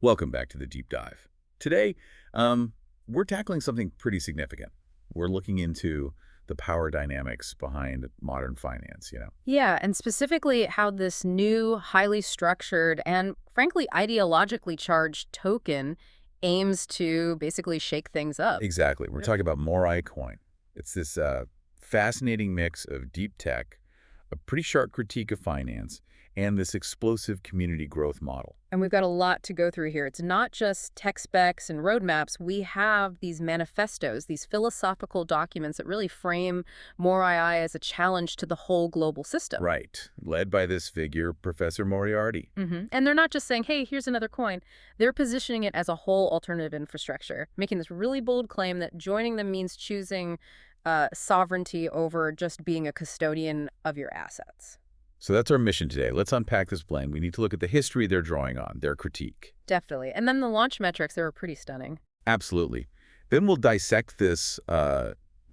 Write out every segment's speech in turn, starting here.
Welcome back to the Deep Dive. Today, we're tackling something pretty significant. We're looking into the power dynamics behind modern finance. Yeah, and specifically how this new, highly structured, and frankly ideologically charged token aims to basically shake things up. Exactly. We're Yep. talking about MORI coin. It's this fascinating mix of deep tech, a pretty sharp critique of finance, and this explosive community growth model. And we've got a lot to go through here. It's not just tech specs and roadmaps. We have these manifestos, these philosophical documents that really frame MORI as a challenge to the whole global system. Right. Led by this figure, Professor Moriarty. And they're not just saying, hey, here's another coin. They're positioning it as a whole alternative infrastructure, making this really bold claim that joining them means choosing sovereignty over just being a custodian of your assets. So that's our mission today. Let's unpack this blend. We need to look at the history they're drawing on, their critique. Definitely. And then the launch metrics, they were pretty stunning. Absolutely. Then we'll dissect this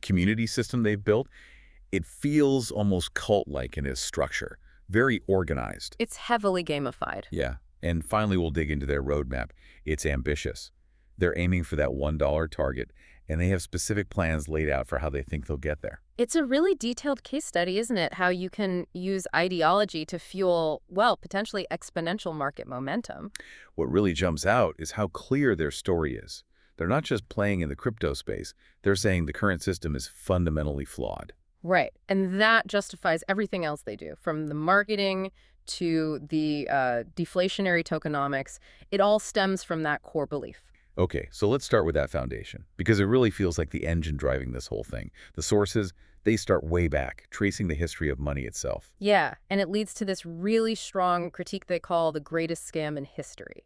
community system they've built. It feels almost cult-like in its structure, very organized. It's heavily gamified. Yeah. And finally, we'll dig into their roadmap. It's ambitious. They're aiming for that $1 target, and they have specific plans laid out for how they think they'll get there. It's a really detailed case study, isn't it? How you can use ideology to fuel, well, potentially exponential market momentum. What really jumps out is how clear their story is. They're not just playing in the crypto space. They're saying the current system is fundamentally flawed. Right. And that justifies everything else they do, from the marketing to the deflationary tokenomics. It all stems from that core belief. Okay, so let's start with that foundation, because it really feels like the engine driving this whole thing. The sources, they start way back, tracing the history of money itself. Yeah, and it leads to this really strong critique they call the greatest scam in history.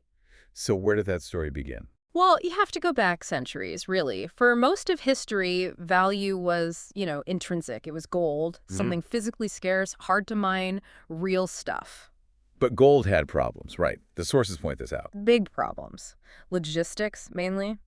So where did that story begin? Well, you have to go back centuries, really. For most of history, value was, intrinsic. It was gold, something physically scarce, hard to mine, real stuff. But gold had problems, right? The sources point this out. Big problems. Logistics, mainly.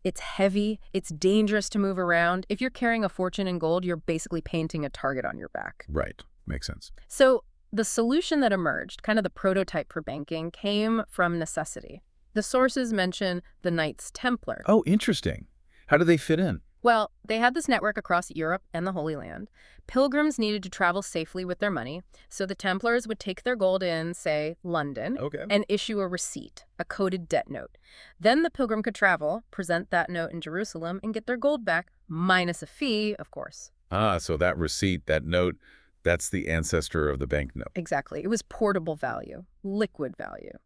It's heavy. It's dangerous to move around. If you're carrying a fortune in gold, you're basically painting a target on your back. Right. Makes sense. So the solution that emerged, kind of the prototype for banking, came from necessity. The sources mention the Knights Templar. Oh, interesting. How do they fit in? Well, they had this network across Europe and the Holy Land. Pilgrims needed to travel safely with their money, so the Templars would take their gold in, say, London, and issue a receipt, a coded debt note. Then the pilgrim could travel, present that note in Jerusalem, and get their gold back, minus a fee, of course. Ah, so that receipt, that note, that's the ancestor of the banknote. Exactly. It was portable value, liquid value.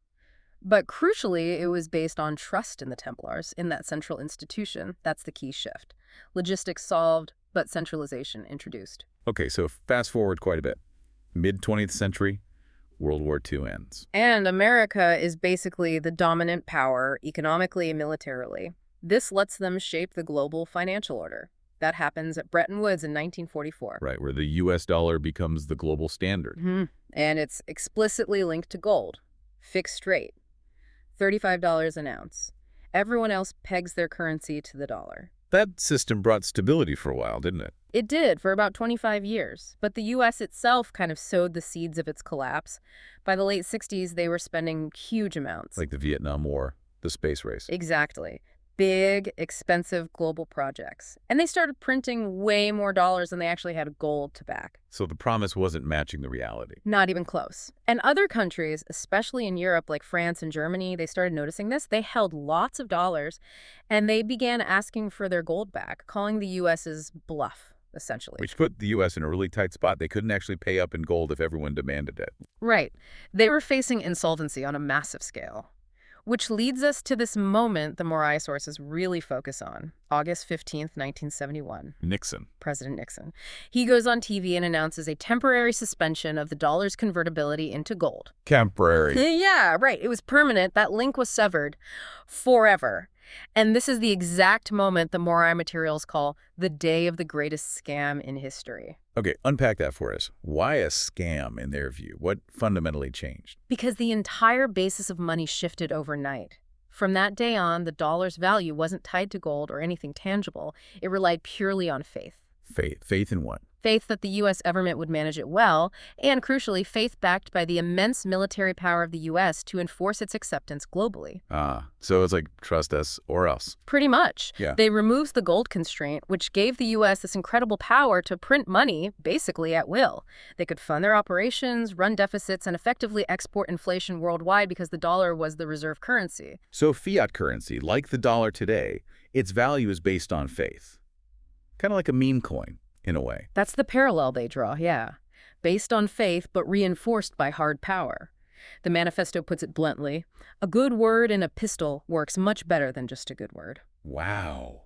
But crucially, it was based on trust in the Templars, in that central institution. That's the key shift. Logistics solved, but centralization introduced. Okay, so fast forward quite a bit. Mid-20th century, World War II ends. And America is basically the dominant power economically and militarily. This lets them shape the global financial order. That happens at Bretton Woods in 1944. Right, where the U.S. dollar becomes the global standard. And it's explicitly linked to gold. Fixed rate. $35 an ounce. Everyone else pegs their currency to the dollar. That system brought stability for a while, didn't it? It did for about 25 years, but the U.S. itself kind of sowed the seeds of its collapse. By the late 60s, they were spending huge amounts. Like the Vietnam War, the space race. Exactly. Big, expensive global projects. And they started printing way more dollars than they actually had gold to back. So the promise wasn't matching the reality. Not even close. And other countries, especially in Europe, like France and Germany, they started noticing this. They held lots of dollars, and they began asking for their gold back, calling the U.S.'s bluff, essentially. Which put the U.S. in a really tight spot. They couldn't actually pay up in gold if everyone demanded it. Right. They were facing insolvency on a massive scale. Which leads us to this moment the MORI sources really focus on, August 15th, 1971. Nixon. President Nixon. He goes on TV and announces a temporary suspension of the dollar's convertibility into gold. Temporary. Yeah, right. It was permanent. That link was severed forever. And this is the exact moment the MORI materials call the day of the greatest scam in history. Okay, unpack that for us. Why a scam in their view? What fundamentally changed? Because the entire basis of money shifted overnight. From that day on, the dollar's value wasn't tied to gold or anything tangible. It relied purely on faith. Faith. Faith in what? faith that the U.S. government would manage it well, and crucially, faith backed by the immense military power of the U.S. to enforce its acceptance globally. So it's like trust us or else. Pretty much. Yeah. They removed the gold constraint, which gave the U.S. this incredible power to print money, basically at will. They could fund their operations, run deficits, and effectively export inflation worldwide because the dollar was the reserve currency. So fiat currency, like the dollar today, its value is based on faith. Kind of like a meme coin, in a way. That's the parallel they draw, yeah. Based on faith, but reinforced by hard power. The manifesto puts it bluntly, a good word in a pistol works much better than just a good word. Wow.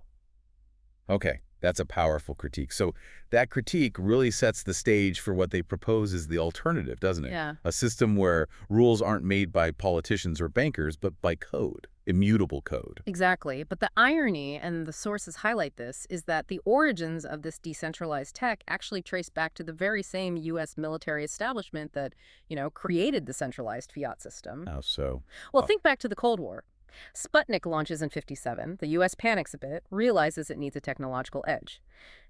Okay, that's a powerful critique. So that critique really sets the stage for what they propose as the alternative, doesn't it? Yeah. A system where rules aren't made by politicians or bankers, but by code, immutable code. Exactly. But the irony, and the sources highlight this, is that the origins of this decentralized tech actually trace back to the very same U.S. military establishment that, created the centralized fiat system. How so? Well, think back to the Cold War. Sputnik launches in '57. The U.S. panics a bit, realizes it needs a technological edge.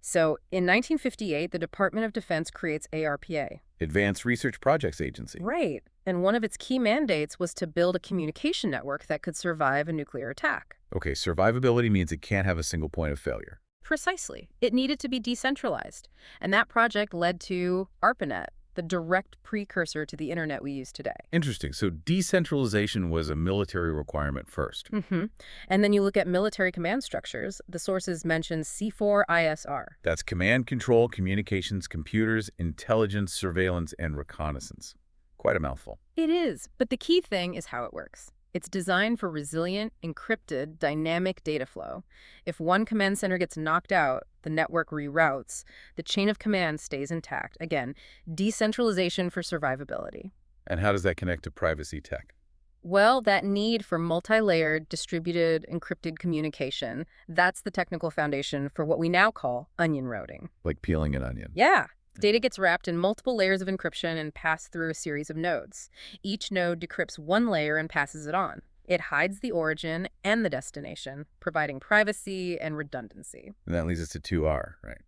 So in 1958, the Department of Defense creates ARPA. Advanced Research Projects Agency. Right. And one of its key mandates was to build a communication network that could survive a nuclear attack. Okay, survivability means it can't have a single point of failure. Precisely. It needed to be decentralized. And that project led to ARPANET, the direct precursor to the internet we use today. Interesting. So decentralization was a military requirement first. And then you look at military command structures. The sources mention C4ISR. That's command, control, communications, computers, intelligence, surveillance, and reconnaissance. Quite a mouthful. It is, but the key thing is how it works. It's designed for resilient, encrypted, dynamic data flow. If one command center gets knocked out, the network reroutes, the chain of command stays intact. Again, decentralization for survivability. And how does that connect to privacy tech? Well, that need for multi-layered, distributed, encrypted communication, that's the technical foundation for what we now call onion routing. Like peeling an onion. Yeah. Data gets wrapped in multiple layers of encryption and passed through a series of nodes. Each node decrypts one layer and passes it on. It hides the origin and the destination, providing privacy and redundancy. And that leads us to 2R, right?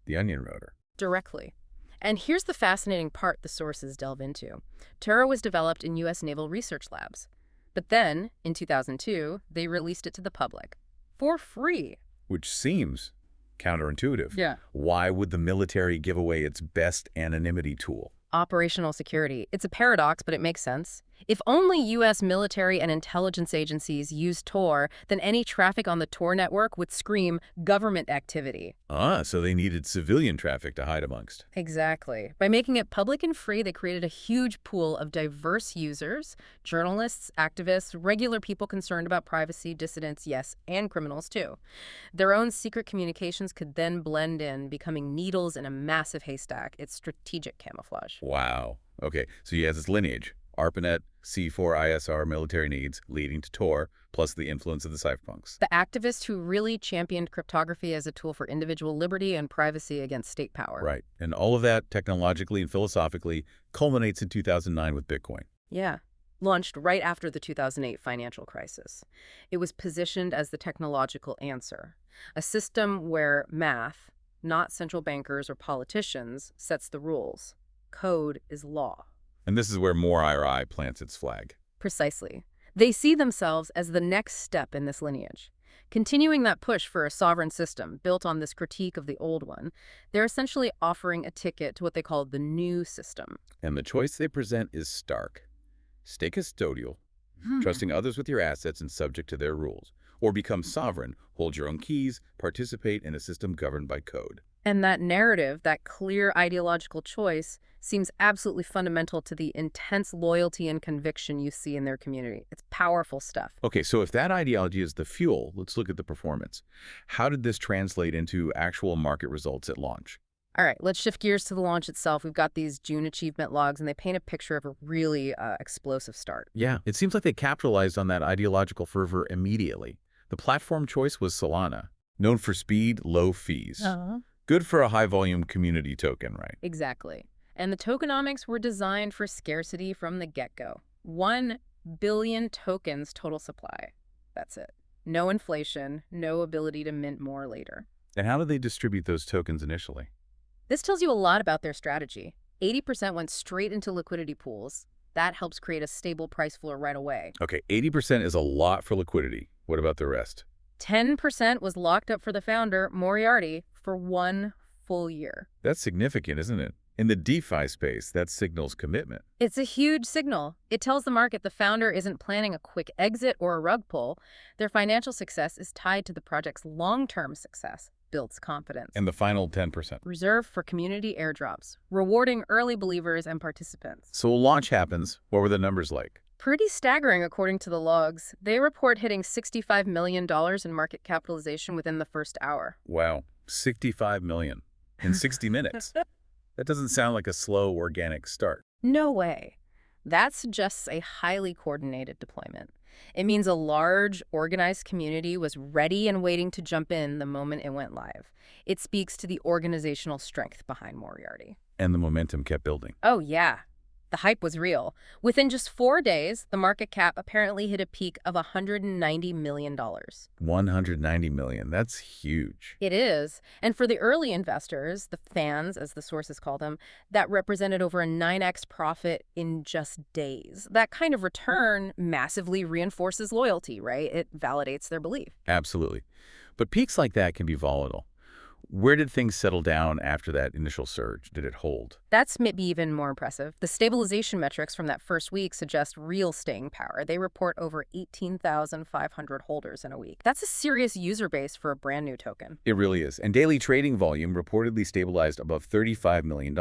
The onion router. Directly. And here's the fascinating part the sources delve into. Turo was developed in U.S. naval research labs. But then, in 2002, they released it to the public. For free. Which seems counterintuitive. Yeah. Why would the military give away its best anonymity tool? Operational security. It's a paradox, but it makes sense. If only U.S. military and intelligence agencies used Tor, then any traffic on the Tor network would scream government activity. So they needed civilian traffic to hide amongst. Exactly. By making it public and free, they created a huge pool of diverse users, journalists, activists, regular people concerned about privacy, dissidents, yes, and criminals too. Their own secret communications could then blend in, becoming needles in a massive haystack. It's strategic camouflage. Wow. Okay, so you have this lineage. ARPANET, C4ISR military needs, leading to Tor, plus the influence of the cypherpunks. The activists who really championed cryptography as a tool for individual liberty and privacy against state power. Right. And all of that, technologically and philosophically, culminates in 2009 with Bitcoin. Yeah. Launched right after the 2008 financial crisis. It was positioned as the technological answer. A system where math, not central bankers or politicians, sets the rules. Code is law. And this is where MORI plants its flag. Precisely. They see themselves as the next step in this lineage. Continuing that push for a sovereign system built on this critique of the old one, they're essentially offering a ticket to what they call the new system. And the choice they present is stark. Stay custodial, trusting others with your assets and subject to their rules. Or become sovereign, hold your own keys, participate in a system governed by code. And that narrative, that clear ideological choice, seems absolutely fundamental to the intense loyalty and conviction you see in their community. It's powerful stuff. Okay, so if that ideology is the fuel, let's look at the performance. How did this translate into actual market results at launch? All right, let's shift gears to the launch itself. We've got these June achievement logs, and they paint a picture of a really explosive start. Yeah, it seems like they capitalized on that ideological fervor immediately. The platform choice was Solana, known for speed, low fees. Good for a high-volume community token, right? Exactly. And the tokenomics were designed for scarcity from the get-go. 1 billion tokens total supply. That's it. No inflation, no ability to mint more later. And how did they distribute those tokens initially? This tells you a lot about their strategy. 80% went straight into liquidity pools. That helps create a stable price floor right away. Okay, 80% is a lot for liquidity. What about the rest? 10% was locked up for the founder, Moriarty, for 1 full year. That's significant, isn't it? In the DeFi space, that signals commitment. It's a huge signal. It tells the market the founder isn't planning a quick exit or a rug pull. Their financial success is tied to the project's long-term success. Builds confidence. And the final 10%? Reserved for community airdrops, rewarding early believers and participants. So a launch happens. What were the numbers like? Pretty staggering according to the logs. They report hitting $65 million in market capitalization within the first hour. Wow, $65 million in 60 minutes. That doesn't sound like a slow, organic start. No way. That suggests a highly coordinated deployment. It means a large, organized community was ready and waiting to jump in the moment it went live. It speaks to the organizational strength behind Moriarty. And the momentum kept building. Oh, yeah. The hype was real. Within just 4 days, the market cap apparently hit a peak of $190 million. $190 million. That's huge. It is. And for the early investors, the fans, as the sources call them, that represented over a 9x profit in just days. That kind of return massively reinforces loyalty, right? It validates their belief. Absolutely. But peaks like that can be volatile. Where did things settle down after that initial surge? Did it hold? That's maybe even more impressive. The stabilization metrics from that first week suggest real staying power. They report over 18,500 holders in a week. That's a serious user base for a brand new token. It really is. And daily trading volume reportedly stabilized above $35 million.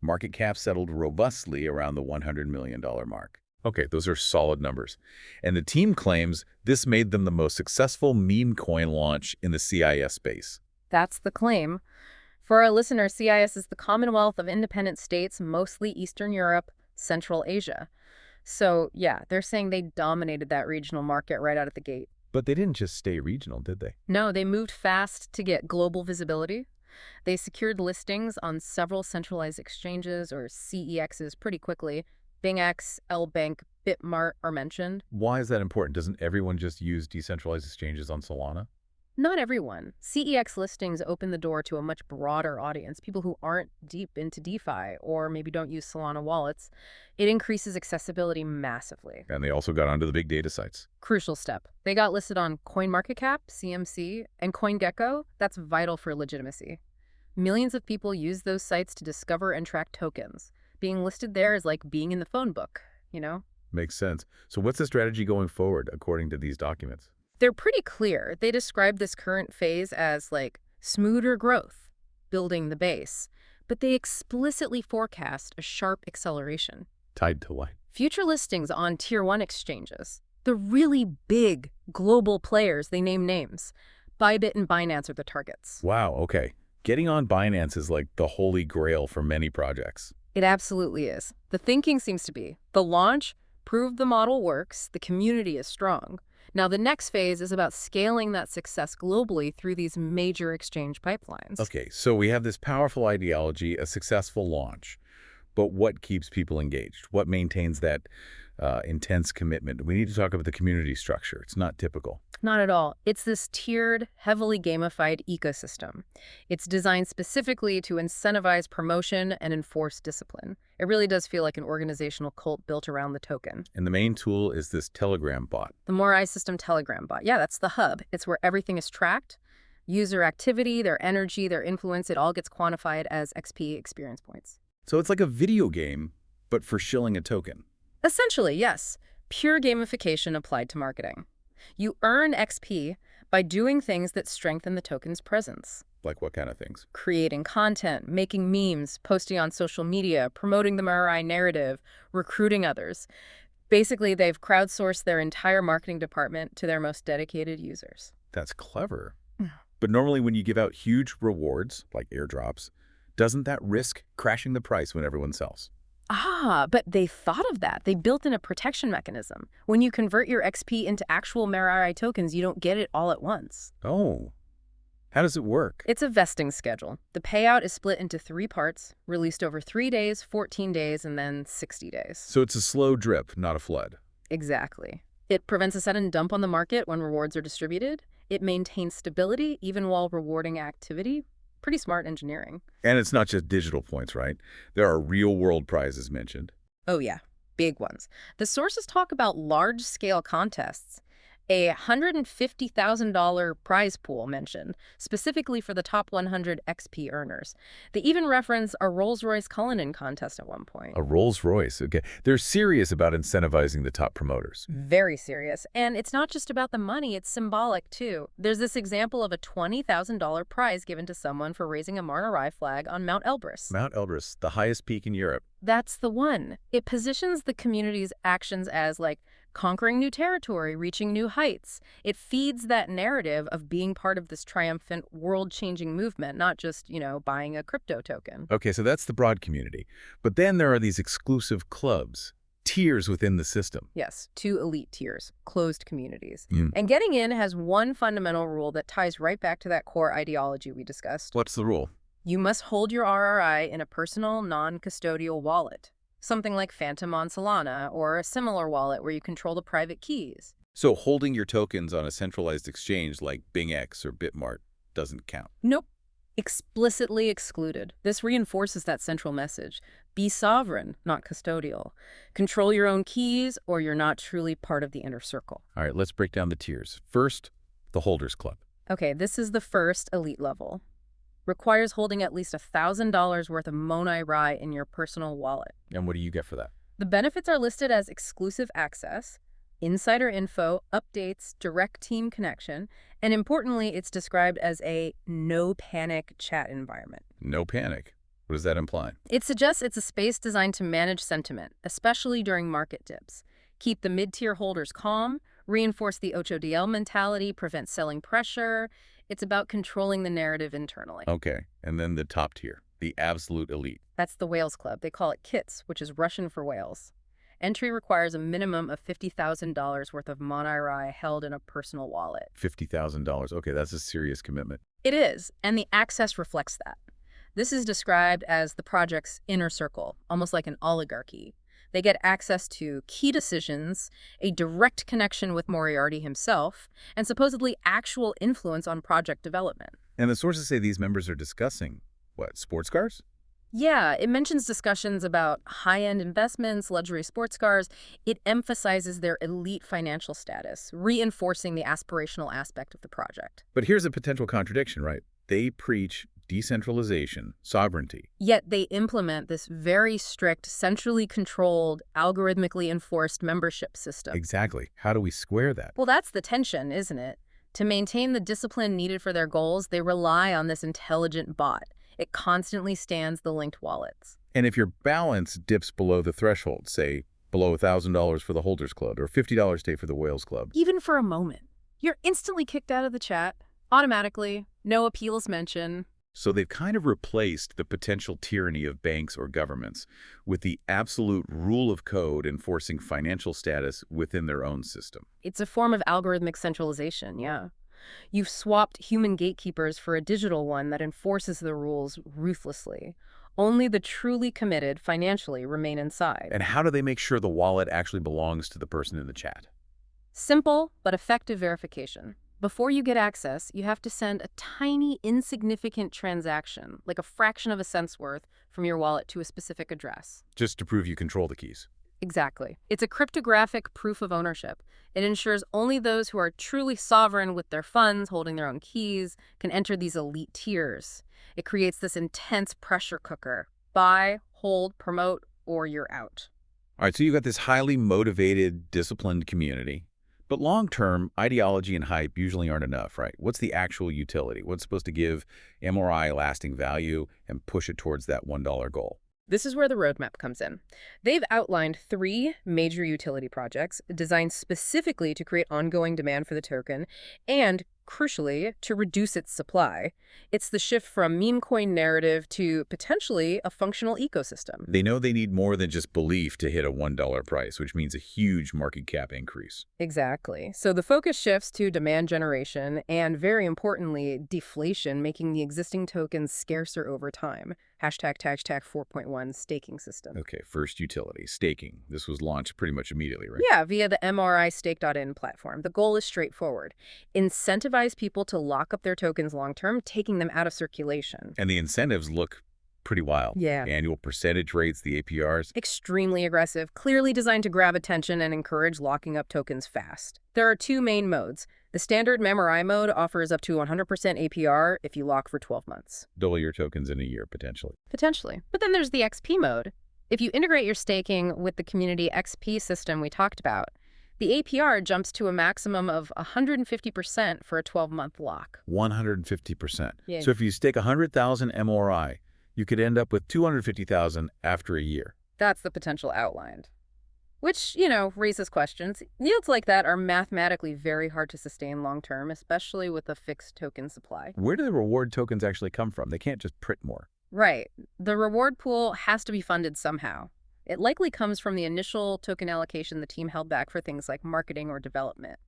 Market cap settled robustly around the $100 million mark. Okay, those are solid numbers. And the team claims this made them the most successful meme coin launch in the CIS space. That's the claim. For our listeners, CIS is the Commonwealth of Independent States, mostly Eastern Europe, Central Asia. So, yeah, they're saying they dominated that regional market right out of the gate. But they didn't just stay regional, did they? No, they moved fast to get global visibility. They secured listings on several centralized exchanges, or CEXs, pretty quickly. BingX, LBank, Bitmart are mentioned. Why is that important? Doesn't everyone just use decentralized exchanges on Solana? Not everyone. CEX listings open the door to a much broader audience, people who aren't deep into DeFi or maybe don't use Solana wallets. It increases accessibility massively. And they also got onto the big data sites. Crucial step. They got listed on CoinMarketCap, CMC, and CoinGecko. That's vital for legitimacy. Millions of people use those sites to discover and track tokens. Being listed there is like being in the phone book, you know? Makes sense. So what's the strategy going forward, according to these documents? They're pretty clear. They describe this current phase as like smoother growth, building the base, but they explicitly forecast a sharp acceleration. Tied to what? Future listings on Tier 1 exchanges. The really big global players, they name names. Bybit and Binance are the targets. Wow, okay. Getting on Binance is like the holy grail for many projects. It absolutely is. The thinking seems to be, the launch proved the model works, the community is strong. Now, the next phase is about scaling that success globally through these major exchange pipelines. Okay, so we have this powerful ideology, a successful launch. But what keeps people engaged? What maintains that intense commitment? We need to talk about the community structure. It's not typical. Not at all. It's this tiered, heavily gamified ecosystem. It's designed specifically to incentivize promotion and enforce discipline. It really does feel like an organizational cult built around the token. And the main tool is this Telegram bot. The MORI system Telegram bot. Yeah, that's the hub. It's where everything is tracked. User activity, their energy, their influence, it all gets quantified as XP experience points. So it's like a video game, but for shilling a token. Essentially, yes. Pure gamification applied to marketing. You earn XP by doing things that strengthen the token's presence. Like what kind of things? Creating content, making memes, posting on social media, promoting the MORI narrative, recruiting others. Basically, they've crowdsourced their entire marketing department to their most dedicated users. That's clever. But normally when you give out huge rewards, like airdrops, doesn't that risk crashing the price when everyone sells? But they thought of that. They built in a protection mechanism. When you convert your XP into actual MORI tokens, you don't get it all at once. Oh. How does it work? It's a vesting schedule. The payout is split into 3 parts, released over 3 days, 14 days, and then 60 days. So it's a slow drip, not a flood. Exactly. It prevents a sudden dump on the market when rewards are distributed. It maintains stability even while rewarding activity. Pretty smart engineering. And it's not just digital points, right? There are real-world prizes mentioned. Oh, yeah. Big ones. The sources talk about large-scale contests. A $150,000 prize pool mentioned, specifically for the top 100 XP earners. They even reference a Rolls-Royce Cullinan contest at one point. A Rolls-Royce, okay. They're serious about incentivizing the top promoters. Very serious. And it's not just about the money, it's symbolic, too. There's this example of a $20,000 prize given to someone for raising a MORI flag on Mount Elbrus. Mount Elbrus, the highest peak in Europe. That's the one. It positions the community's actions as, like, conquering new territory, reaching new heights. It feeds that narrative of being part of this triumphant, world-changing movement, not just, buying a crypto token. Okay, so that's the broad community. But then there are these exclusive clubs, tiers within the system. Yes, 2 elite tiers, closed communities. Mm. And getting in has one fundamental rule that ties right back to that core ideology we discussed. What's the rule? You must hold your RRI in a personal, non-custodial wallet. Something like Phantom on Solana, or a similar wallet where you control the private keys. So holding your tokens on a centralized exchange like BingX or Bitmart doesn't count. Nope. Explicitly excluded. This reinforces that central message. Be sovereign, not custodial. Control your own keys, or you're not truly part of the inner circle. All right, let's break down the tiers. First, the Holders Club. Okay, this is the first elite level. Requires holding at least $1,000 worth of MORI in your personal wallet. And what do you get for that? The benefits are listed as exclusive access, insider info, updates, direct team connection, and importantly, it's described as a no-panic chat environment. No panic. What does that imply? It suggests it's a space designed to manage sentiment, especially during market dips. Keep the mid-tier holders calm, reinforce the ODL mentality, prevent selling pressure. It's about controlling the narrative internally. Okay, and then the top tier, the absolute elite. That's the Whales Club. They call it KITS, which is Russian for whales. Entry requires a minimum of $50,000 worth of MORI held in a personal wallet. $50,000. Okay, that's a serious commitment. It is, and the access reflects that. This is described as the project's inner circle, almost like an oligarchy. They get access to key decisions, a direct connection with Moriarty himself, and supposedly actual influence on project development. And the sources say these members are discussing, what, sports cars? Yeah, it mentions discussions about high-end investments, luxury sports cars. It emphasizes their elite financial status, reinforcing the aspirational aspect of the project. But here's a potential contradiction, right? They preach decentralization, sovereignty. Yet they implement this very strict, centrally controlled, algorithmically enforced membership system. Exactly. How do we square that? Well, that's the tension, isn't it? To maintain the discipline needed for their goals, they rely on this intelligent bot. It constantly scans the linked wallets. And if your balance dips below the threshold, say below $1,000 for the Holders Club or $50 stay for the Whales Club. Even for a moment, you're instantly kicked out of the chat, automatically, no appeals mention. So they've kind of replaced the potential tyranny of banks or governments with the absolute rule of code enforcing financial status within their own system. It's a form of algorithmic centralization, yeah. You've swapped human gatekeepers for a digital one that enforces the rules ruthlessly. Only the truly committed financially remain inside. And how do they make sure the wallet actually belongs to the person in the chat? Simple but effective verification. Before you get access, you have to send a tiny, insignificant transaction, like a fraction of a cent's worth, from your wallet to a specific address. Just to prove you control the keys. Exactly. It's a cryptographic proof of ownership. It ensures only those who are truly sovereign with their funds, holding their own keys, can enter these elite tiers. It creates this intense pressure cooker. Buy, hold, promote, or you're out. All right, so you got this highly motivated, disciplined community. But long-term, ideology and hype usually aren't enough, right? What's the actual utility? What's supposed to give MORI lasting value and push it towards that $1 goal? This is where the roadmap comes in. They've outlined 3 major utility projects designed specifically to create ongoing demand for the token and, crucially, to reduce its supply. It's the shift from meme coin narrative to potentially a functional ecosystem. They know they need more than just belief to hit a $1 price, which means a huge market cap increase. Exactly. So the focus shifts to demand generation and, very importantly, deflation, making the existing tokens scarcer over time. Hashtag 4.1 staking system. Okay, first utility, staking. This was launched pretty much immediately, right? Yeah, via the MRI stake.in platform. The goal is straightforward. Incentivize incentivize people to lock up their tokens long-term, taking them out of circulation. And the incentives look pretty wild. Yeah. Annual percentage rates, the APRs. Extremely aggressive, clearly designed to grab attention and encourage locking up tokens fast. There are two main modes. The standard MORI mode offers up to 100% APR if you lock for 12 months. Double your tokens in a year, potentially. Potentially. But then there's the XP mode. If you integrate your staking with the community XP system we talked about, the APR jumps to a maximum of 150% for a 12-month lock. 150%. Yeah. So if you stake 100,000 MORI, you could end up with 250,000 after a year. That's the potential outlined. Which, raises questions. Yields like that are mathematically very hard to sustain long-term, especially with a fixed token supply. Where do the reward tokens actually come from? They can't just print more. Right. The reward pool has to be funded somehow. It likely comes from the initial token allocation the team held back for things like marketing or development.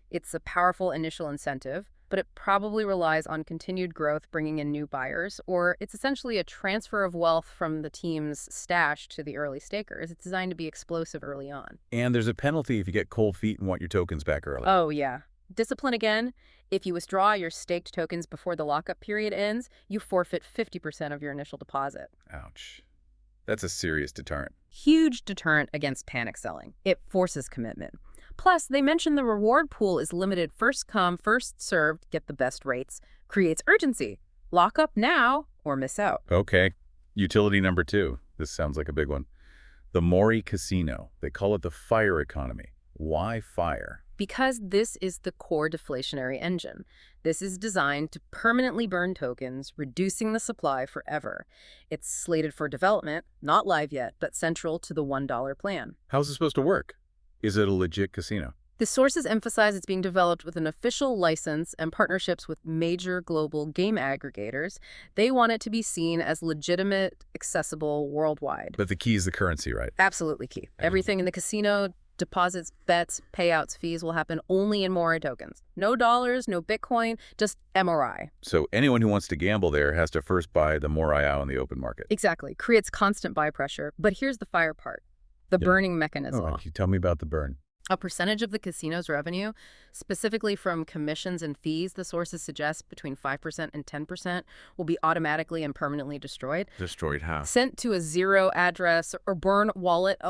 It's a powerful initial incentive, but it probably relies on continued growth bringing in new buyers, or it's essentially a transfer of wealth from the team's stash to the early stakers. It's designed to be explosive early on. And there's a penalty if you get cold feet and want your tokens back early. Oh, yeah. Discipline again. If you withdraw your staked tokens before the lockup period ends, you forfeit 50% of your initial deposit. Ouch. That's a serious deterrent. Huge deterrent against panic selling. It forces commitment. Plus, they mentioned the reward pool is limited first come, first served, get the best rates, creates urgency. Lock up now or miss out. Okay. Utility number 2. This sounds like a big one. The MORI casino. They call it the fire economy. Why fire? Because this is the core deflationary engine. This is designed to permanently burn tokens, reducing the supply forever. It's slated for development, not live yet, but central to the $1 plan. How's it supposed to work? Is it a legit casino? The sources emphasize it's being developed with an official license and partnerships with major global game aggregators. They want it to be seen as legitimate, accessible worldwide. But the key is the currency, right? Absolutely key. Everything in the casino, deposits, bets, payouts, fees will happen only in MORI tokens. No dollars, no Bitcoin, just MORI. So anyone who wants to gamble there has to first buy the MORI out on the open market. Exactly. Creates constant buy pressure. But here's the fire part. The burning mechanism. Oh, you tell me about the burn. A percentage of the casino's revenue, specifically from commissions and fees, the sources suggest between 5% and 10%, will be automatically and permanently destroyed. Destroyed how? Sent to a zero address or burn a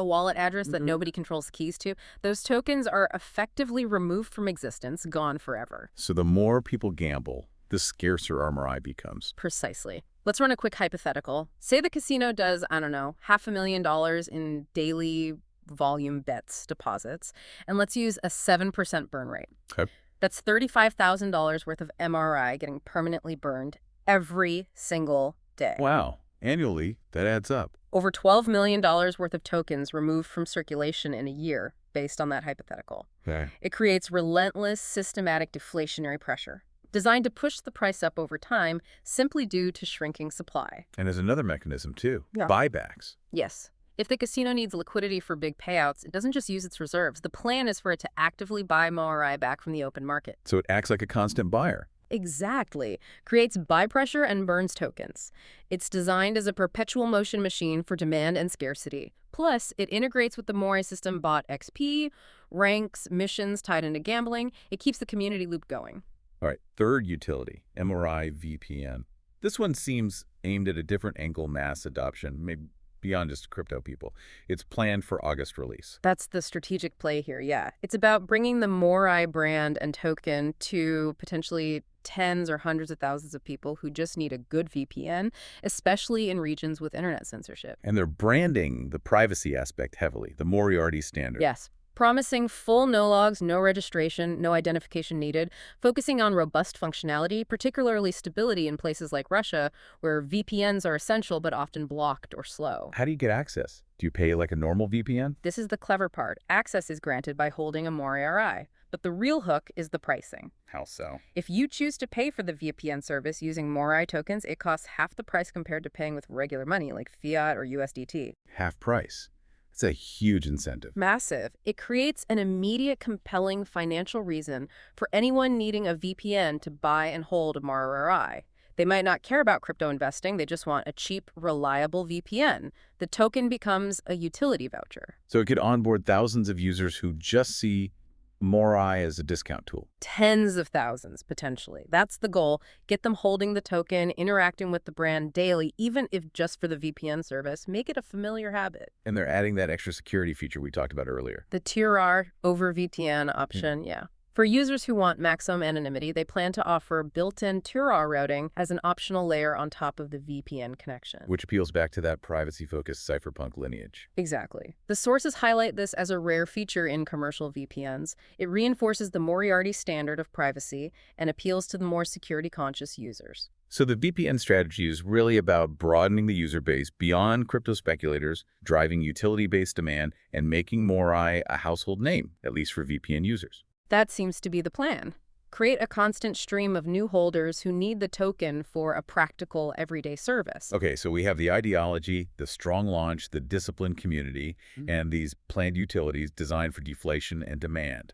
wallet address that nobody controls the keys to. Those tokens are effectively removed from existence, gone forever. So the more people gamble, the scarcer MORI becomes. Precisely. Let's run a quick hypothetical. Say the casino does, $500,000 in daily volume bets deposits, and let's use a 7% burn rate. Okay. That's $35,000 worth of MORI getting permanently burned every single day. Wow. Annually, that adds up. Over $12 million worth of tokens removed from circulation in a year, based on that hypothetical. Okay. It creates relentless, systematic deflationary pressure, designed to push the price up over time simply due to shrinking supply. And there's another mechanism, too. Yeah. Buybacks. Yes. If the casino needs liquidity for big payouts, it doesn't just use its reserves. The plan is for it to actively buy MORI back from the open market. So it acts like a constant buyer. Exactly. Creates buy pressure and burns tokens. It's designed as a perpetual motion machine for demand and scarcity. Plus, it integrates with the MORI system bot XP, ranks, missions tied into gambling. It keeps the community loop going. All right, third utility, MORI VPN. This one seems aimed at a different angle, mass adoption, maybe beyond just crypto people. It's planned for August release. That's the strategic play here, yeah. It's about bringing the MORI brand and token to potentially tens or hundreds of thousands of people who just need a good VPN, especially in regions with internet censorship. And they're branding the privacy aspect heavily, the Moriarty standard. Yes. Promising full no logs, no registration, no identification needed, focusing on robust functionality, particularly stability in places like Russia, where VPNs are essential but often blocked or slow. How do you get access? Do you pay like a normal VPN? This is the clever part. Access is granted by holding a MORI, but the real hook is the pricing. How so? If you choose to pay for the VPN service using MORI tokens, it costs half the price compared to paying with regular money like fiat or USDT. Half price. It's a huge incentive. Massive. It creates an immediate, compelling financial reason for anyone needing a VPN to buy and hold a MORI. They might not care about crypto investing. They just want a cheap, reliable VPN. The token becomes a utility voucher. So it could onboard thousands of users who just see MORI as a discount tool. Tens of thousands, potentially. That's the goal. Get them holding the token, interacting with the brand daily, even if just for the VPN service. Make it a familiar habit. And they're adding that extra security feature we talked about earlier. The Tier R over VPN option, yeah. For users who want maximum anonymity, they plan to offer built-in Tier R routing as an optional layer on top of the VPN connection. Which appeals back to that privacy-focused cypherpunk lineage. Exactly. The sources highlight this as a rare feature in commercial VPNs. It reinforces the Moriarty standard of privacy and appeals to the more security-conscious users. So the VPN strategy is really about broadening the user base beyond crypto speculators, driving utility-based demand, and making MORI a household name, at least for VPN users. That seems to be the plan. Create a constant stream of new holders who need the token for a practical, everyday service. Okay, so we have the ideology, the strong launch, the disciplined community, and these planned utilities designed for deflation and demand.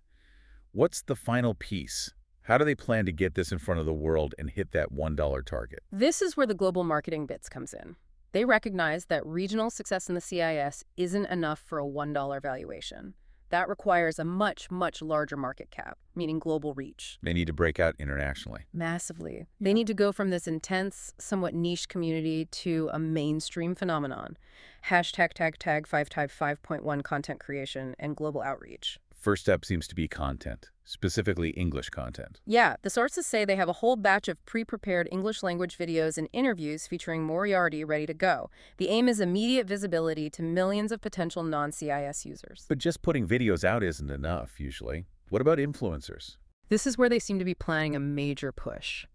What's the final piece? How do they plan to get this in front of the world and hit that $1 target? This is where the global marketing bits comes in. They recognize that regional success in the CIS isn't enough for a $1 valuation. That requires a much, much larger market cap, meaning global reach. They need to break out internationally. Massively. They need to go from this intense, somewhat niche community to a mainstream phenomenon. Hashtag 5.1 content creation and global outreach. First step seems to be content, specifically English content. Yeah, the sources say they have a whole batch of pre-prepared English language videos and interviews featuring Moriarty ready to go. The aim is immediate visibility to millions of potential non-CIS users. But just putting videos out isn't enough, usually. What about influencers? This is where they seem to be planning a major push.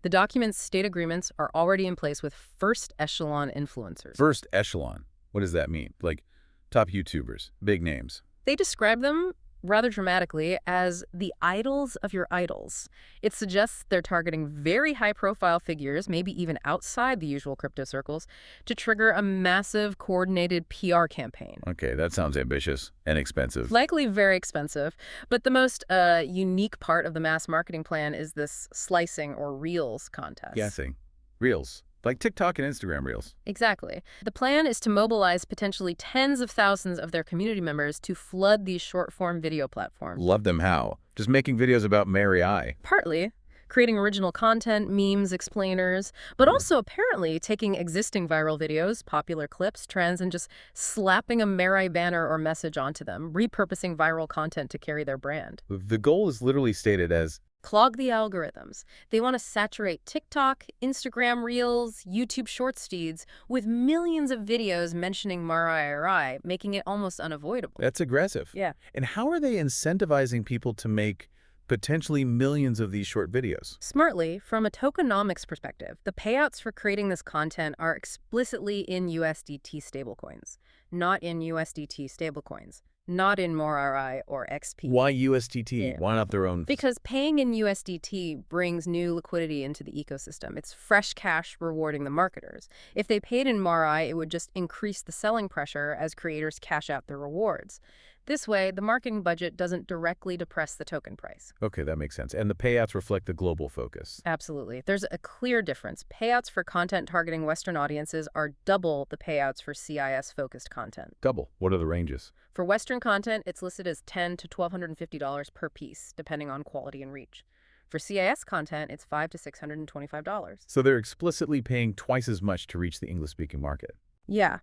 The document's state agreements are already in place with first echelon influencers. First echelon? What does that mean? Like top YouTubers, big names. They describe them rather dramatically as the idols of your idols. It suggests they're targeting very high-profile figures, maybe even outside the usual crypto circles, to trigger a massive, coordinated PR campaign. Okay, that sounds ambitious and expensive. Likely very expensive, but the most unique part of the mass marketing plan is this slicing or Reels contest. Guessing. Reels. Like TikTok and Instagram Reels. Exactly. The plan is to mobilize potentially tens of thousands of their community members to flood these short-form video platforms. Love them how? Just making videos about MORI. Partly. Creating original content, memes, explainers, but also apparently taking existing viral videos, popular clips, trends, and just slapping a MORI banner or message onto them, repurposing viral content to carry their brand. The goal is literally stated as clog the algorithms. They want to saturate TikTok, Instagram Reels, YouTube Shorts feeds with millions of videos mentioning MORI, making it almost unavoidable. That's aggressive. Yeah. And how are they incentivizing people to make potentially millions of these short videos? Smartly, from a tokenomics perspective, the payouts for creating this content are explicitly in USDT stablecoins, not in USDT stablecoins. Not in MORI or XP. Why USDT? Yeah. Why not their own? Because paying in USDT brings new liquidity into the ecosystem. It's fresh cash rewarding the marketers. If they paid in MORI, it would just increase the selling pressure as creators cash out their rewards. This way, the marketing budget doesn't directly depress the token price. Okay, that makes sense. And the payouts reflect the global focus. Absolutely. There's a clear difference. Payouts for content targeting Western audiences are double the payouts for CIS-focused content. Double. What are the ranges? For Western content, it's listed as $1,000 to $1,250 per piece, depending on quality and reach. For CIS content, it's $500 to $625. So they're explicitly paying twice as much to reach the English-speaking market. Yeah.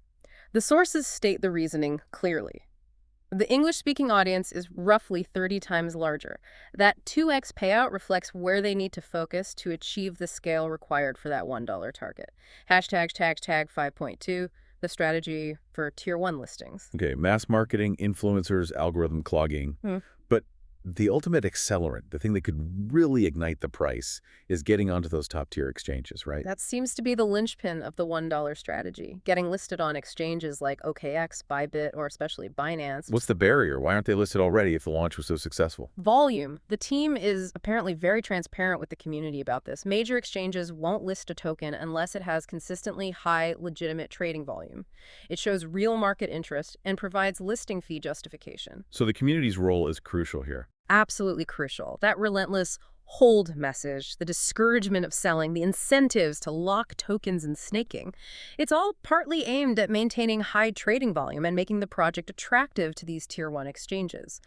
The sources state the reasoning clearly. The English-speaking audience is roughly 30 times larger. That 2x payout reflects where they need to focus to achieve the scale required for that $1 target. Hashtag 5.2, the strategy for Tier 1 listings. Okay, mass marketing, influencers, algorithm clogging. But the ultimate accelerant, the thing that could really ignite the price, is getting onto those top-tier exchanges, right? That seems to be the linchpin of the $1 strategy, getting listed on exchanges like OKX, Bybit, or especially Binance. What's the barrier? Why aren't they listed already if the launch was so successful? Volume. The team is apparently very transparent with the community about this. Major exchanges won't list a token unless it has consistently high, legitimate trading volume. It shows real market interest and provides listing fee justification. So the community's role is crucial here. Absolutely crucial. That relentless hold message, the discouragement of selling, the incentives to lock tokens and snaking. It's all partly aimed at maintaining high trading volume and making the project attractive to these Tier 1 exchanges.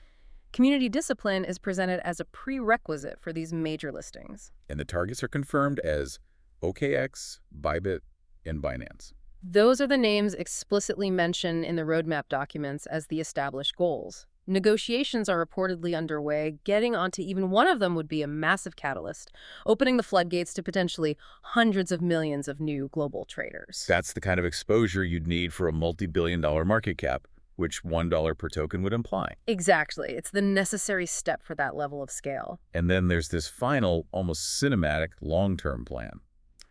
Community discipline is presented as a prerequisite for these major listings. And the targets are confirmed as OKX, Bybit, and Binance. Those are the names explicitly mentioned in the roadmap documents as the established goals. Negotiations are reportedly underway. Getting onto even one of them would be a massive catalyst, opening the floodgates to potentially hundreds of millions of new global traders. That's the kind of exposure you'd need for a multi-billion-dollar market cap, which $1 per token would imply. Exactly. It's the necessary step for that level of scale. And then there's this final, almost cinematic, long-term plan.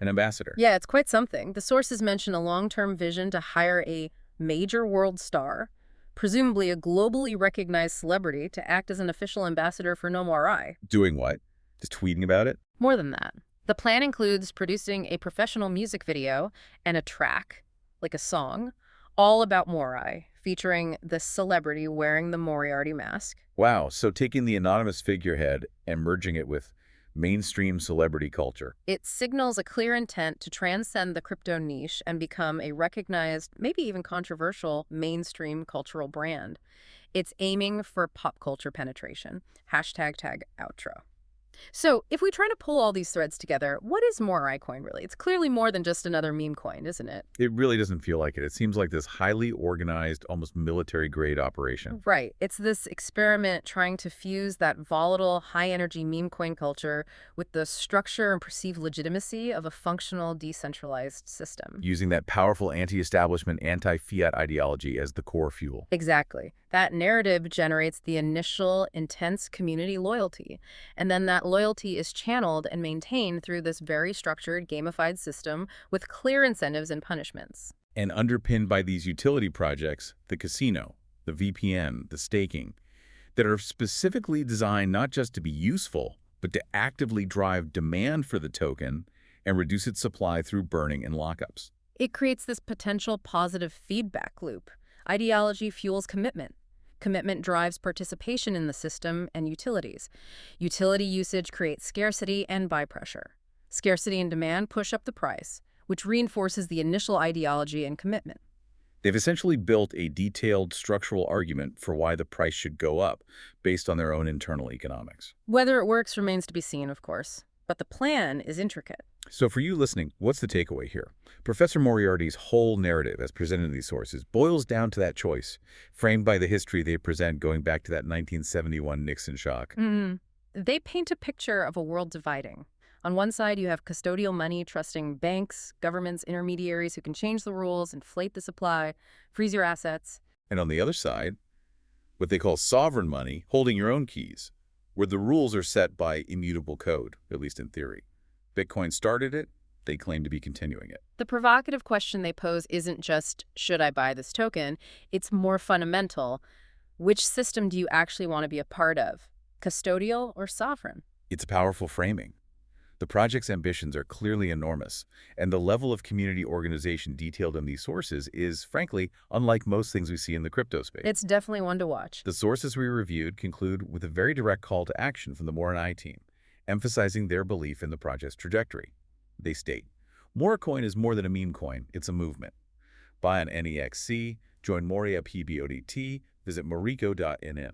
An ambassador. Yeah, it's quite something. The sources mention a long-term vision to hire a major world star, presumably a globally recognized celebrity, to act as an official ambassador for MORI. Doing what? Just tweeting about it? More than that. The plan includes producing a professional music video and a track, like a song, all about MORI, featuring the celebrity wearing the Moriarty mask. Wow, so taking the anonymous figurehead and merging it with mainstream celebrity culture. It signals a clear intent to transcend the crypto niche and become a recognized, maybe even controversial, mainstream cultural brand. It's aiming for pop culture penetration. #tag outro. So, if we try to pull all these threads together, what is MORI coin really? It's clearly more than just another meme coin, isn't it? It really doesn't feel like it. It seems like this highly organized, almost military-grade operation. Right. It's this experiment trying to fuse that volatile, high-energy meme coin culture with the structure and perceived legitimacy of a functional, decentralized system. Using that powerful anti-establishment, anti-fiat ideology as the core fuel. Exactly. That narrative generates the initial intense community loyalty, and then that loyalty is channeled and maintained through this very structured, gamified system with clear incentives and punishments. And underpinned by these utility projects, the casino, the VPN, the staking, that are specifically designed not just to be useful, but to actively drive demand for the token and reduce its supply through burning and lockups. It creates this potential positive feedback loop. Ideology fuels commitment. Commitment drives participation in the system and utilities. Utility usage creates scarcity and buy pressure. Scarcity and demand push up the price, which reinforces the initial ideology and commitment. They've essentially built a detailed structural argument for why the price should go up based on their own internal economics. Whether it works remains to be seen, of course, but the plan is intricate. So for you listening, what's the takeaway here? Professor Moriarty's whole narrative, as presented in these sources, boils down to that choice, framed by the history they present going back to that 1971 Nixon shock. They paint a picture of a world dividing. On one side, you have custodial money trusting banks, governments, intermediaries who can change the rules, inflate the supply, freeze your assets. And on the other side, what they call sovereign money, holding your own keys, where the rules are set by immutable code, at least in theory. Bitcoin started it, they claim to be continuing it. The provocative question they pose isn't just, should I buy this token? It's more fundamental. Which system do you actually want to be a part of? Custodial or sovereign? It's a powerful framing. The project's ambitions are clearly enormous, and the level of community organization detailed in these sources is, frankly, unlike most things we see in the crypto space. It's definitely one to watch. The sources we reviewed conclude with a very direct call to action from the MORI team, emphasizing their belief in the project's trajectory. They state, MORI coin is more than a meme coin, it's a movement. Buy on NEXC, join MORI at PBODT, visit morico.nn.